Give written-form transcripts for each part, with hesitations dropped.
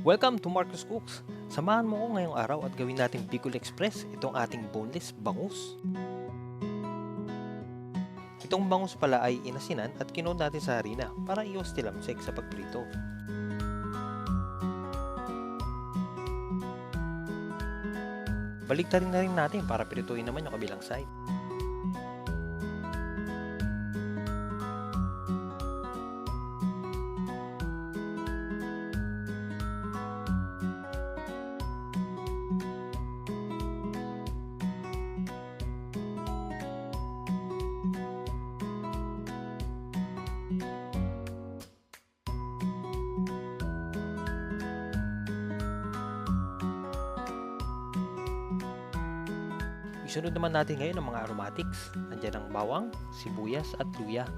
Welcome to Marcus Cooks! Samahan mo ko ngayong araw at gawin natin Bicol Express itong ating boneless bangus. Itong bangus pala ay inasinan at kinood natin sa harina para iwas tilamsik sa pagprito. Baligtarin na rin natin para pirituin naman yung kabilang side. Isunod naman natin ngayon ang mga aromatics. Nandiyan ang bawang, sibuyas at luya.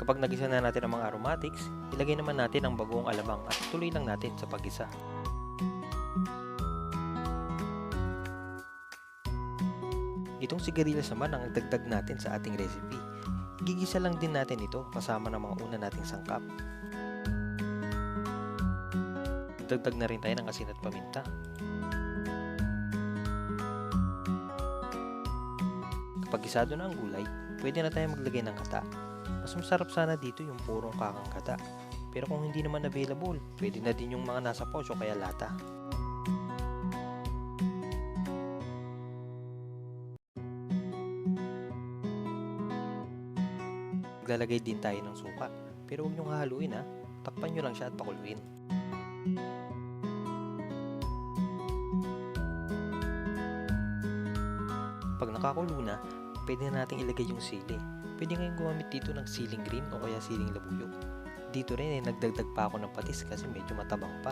Kapag nagisa na natin ang mga aromatics, ilagay naman natin ang bagoong alamang at tuloy lang natin sa pag-isa. Itong sigarilyas naman ang dagdag natin sa ating recipe. Gigisa lang din natin ito kasama ng mga una nating sangkap. Dagdag na rin tayo ng asin at paminta. Kapag gisado na ang gulay, pwede na tayo maglagay ng gata. Mas masarap sana dito yung purong kakang gata. Pero kung hindi naman available, pwede na din yung mga nasa pouch o kaya lata. Maglalagay din tayo ng suka. Pero huwag nyong hahaluin ha. Takpan nyo lang siya at pakuluin. Pag nakakulo na, pwede na natin ilagay yung sili. Pwede ngayong gumamit dito ng siling green o kaya siling labuyo. Dito rin ay nagdagdag pa ako ng patis kasi medyo matabang pa.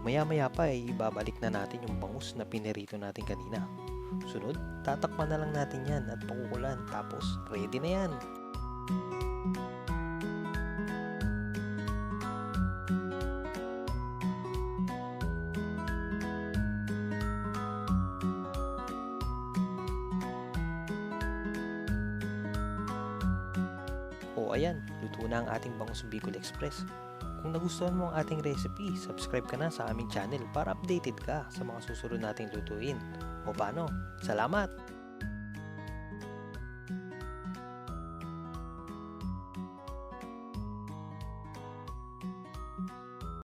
Maya-maya pa ay ibabalik na natin yung bangus na pinirito natin kanina. Sunod, tatakpan na lang natin yan at pakukulan tapos ready na yan. O ayan, luto na ang ating bangus Bicol Express. Kung nagustuhan mo ang ating recipe, subscribe ka na sa aming channel para updated ka sa mga susunod nating lutuin. O paano? Salamat!